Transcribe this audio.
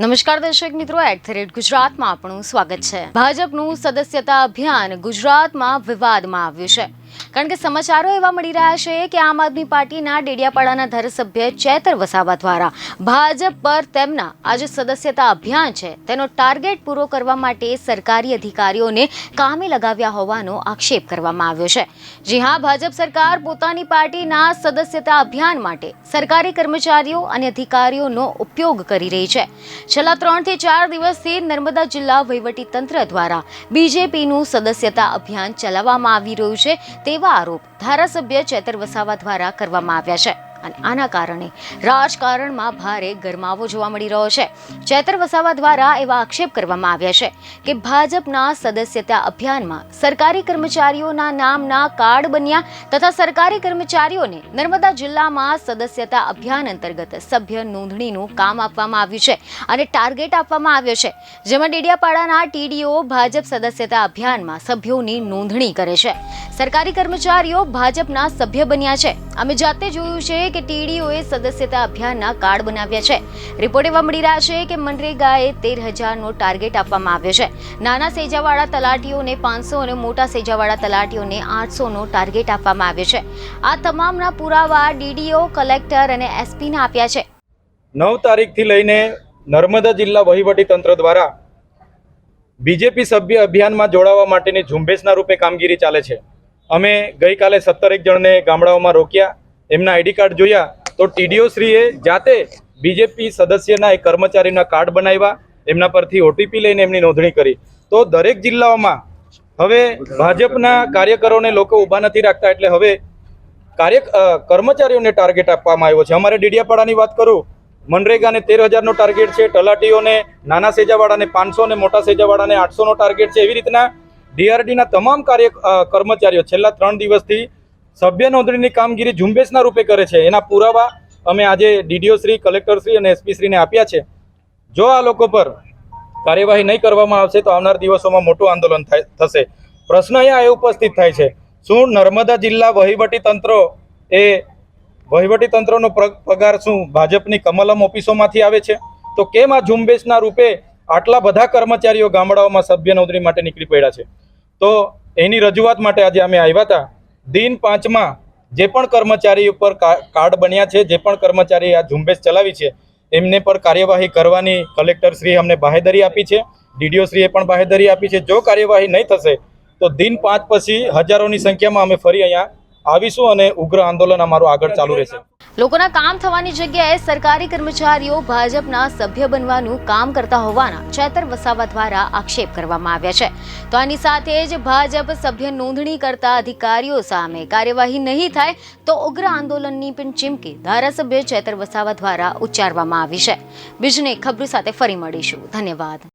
નમસ્કાર દર્શક મિત્રો, @ગુજરાતમાં આપનું સ્વાગત છે। ભાજપનું સદસ્યતા અભિયાન ગુજરાતમાં વિવાદમાં આવ્યું છે, કારણ કે સમાચારો એવા મળી રહ્યા છે કે આમ આદમી પાર્ટીના ડેડિયાપાડાના ધારાસભ્ય ચેતર વસાવા દ્વારા ભાજપ પર તેમના આ જે સદસ્યતા અભિયાન છે તેનો ટાર્ગેટ પૂરો કરવા માટે સરકારી અધિકારીઓને કામે લગાવ્યા હોવાનો આક્ષેપ કરવામાં આવ્યો છે। જી હા, ભાજપ સરકાર પોતાની પાર્ટીના સદસ્યતા અભિયાન માટે સરકારી કર્મચારીઓ અને અધિકારીઓનો ઉપયોગ કરી રહી છે। છેલ્લા 3 થી 4 દિવસથી નર્મદા જિલ્લા વહીવટી તંત્ર દ્વારા બીજેપીનું સદસ્યતા અભિયાન ચલાવવામાં આવી રહ્યું છે તેવા આરોપ ધારાસભ્ય ચેતર વસાવા દ્વારા કરવામાં આવ્યા છે અને આના કારણે રાજકારણમાં ભારે ગરમાવો જોવા મળી રહ્યો છે। ચેતર વસાવા દ્વારા એવા આક્ષેપ કરવામાં આવ્યા છે કે ભાજપના સદસ્યતા અભિયાનમાં સરકારી કર્મચારીઓના નામના કાર્ડ બન્યા તથા સરકારી કર્મચારીઓને નર્મદા જિલ્લામાં સદસ્યતા અભિયાન અંતર્ગત સભ્ય નોંધણીનું કામ આપવામાં આવ્યું છે અને ટાર્ગેટ આપવામાં આવ્યો છે, જેમાં ડેડિયાપાડાના ટીડીઓ ભાજપ સદસ્યતા અભિયાનમાં સભ્યોની નોંધણી કરે છે। સરકારી કર્મચારીઓ ભાજપના સભ્ય બન્યા છે। અમે જાતે જોયું છે કે ટીડીઓએ સદસ્યતા અભિયાનના કાર્ડ બનાવ્યા છે। રિપોર્ટ એવા મળી રહ્યા છે કે મનરેગાએ 13,000નો ટાર્ગેટ આપવામાં આવ્યો છે। નાના સેજાવાળા તલાટીઓને 500 અને મોટા સેજાવાળા તલાટીઓને 800નો ટાર્ગેટ આપવામાં આવ્યો છે। આ તમામના પુરાવા ડીડીઓ, કલેક્ટર અને એસપીને આપ્યા છે। 9 તારીખથી લઈને નર્મદા જિલ્લા વહીવટી તંત્ર દ્વારા બીજેપી સભ્ય અભિયાનમાં જોડાવા માટેની ઝુંબેશના રૂપે કામગીરી ચાલે છે। અમે ગઈકાલે 17 જણને ગામડાઓમાં રોક્યા, એમના આઈડી કાર્ડ જોયા તો ટીડીઓ શ્રીએ જાતે બીજેપી સદસ્યના એક કર્મચારીના કાર્ડ બનાવ્યા, એમના પરથી ઓટીપી લઈને એમની નોંધણી કરી। તો દરેક જિલ્લાઓમાં હવે ભાજપના કાર્યકરોને લોકો ઊભા નથી રાખતા, એટલે હવે કર્મચારીઓને ટાર્ગેટ આપવામાં આવ્યો છે। અમારે ડેડિયાપાડાની વાત કરું, મનરેગાને 13,000નો ટાર્ગેટ છે, તલાટીઓને નાના સેજાવાળાને 500 અને મોટા સેજાવાળાને 800નો ટાર્ગેટ છે। એવી રીતના ડીઆરડીના તમામ કર્મચારીઓ છેલ્લા 3 દિવસથી સભ્ય નોંધણીની કામગીરી ઝુંબેશના રૂપે કરે છે। એના પુરાવા અમે આજે ડીડીઓ શ્રી, કલેક્ટર શ્રી અને એસપી શ્રીને આપ્યા છે। જો આ લોકો પર કાર્યવાહી નહીં કરવામાં આવશે તો આવનાર દિવસોમાં મોટું આંદોલન થશે। પ્રશ્ન અહીંયા એ ઉપસ્થિત થાય છે, શું નર્મદા જિલ્લા વહીવટી તંત્રનો પગાર શું ભાજપની કમલમ ઓફિસોમાંથી આવે છે? તો કેમ આ ઝુંબેશના રૂપે આટલા બધા કર્મચારીઓ ગામડાઓમાં સભ્ય નોંધણી માટે નીકળી પડ્યા છે? તો એની રજૂઆત માટે આજે અમે આવ્યા હતા। દિન 5માં જે પણ કર્મચારી ઉપર કાર્ડ બન્યા છે, જે પણ કર્મચારી આ ઝુંબેશ ચલાવી છે, એમને પર કાર્યવાહી કરવાની કલેક્ટર શ્રીએ અમને બાહેધરી આપી છે, ડીડીઓ શ્રીએ પણ બાહેધરી આપી છે। જો કાર્યવાહી નહીં થશે તો દિન 5 પછી હજારોની સંખ્યામાં અમે ફરી અહીંયા આવીશું અને ઉગ્ર આંદોલન અમારું આગળ ચાલુ રહેશે। લોકોના કામ થવાની જગ્યાએ સરકારી કર્મચારીઓ ભાજપના સભ્ય બનવાનું કામ કરતા હોવાના ચેતર વસાવા દ્વારા આક્ષેપ કરવામાં આવ્યા છે। તો આની સાથે જ ભાજપ સભ્ય નોંધણી કરતા અધિકારીઓ સામે કાર્યવાહી નહીં થાય તો ઉગ્ર આંદોલનની પણ ચીમકી ધારાસભ્ય ચેતર વસાવા દ્વારા ઉચ્ચારવામાં આવી છે। બીજને ખબર સાથે ફરી મળીશું। ધન્યવાદ।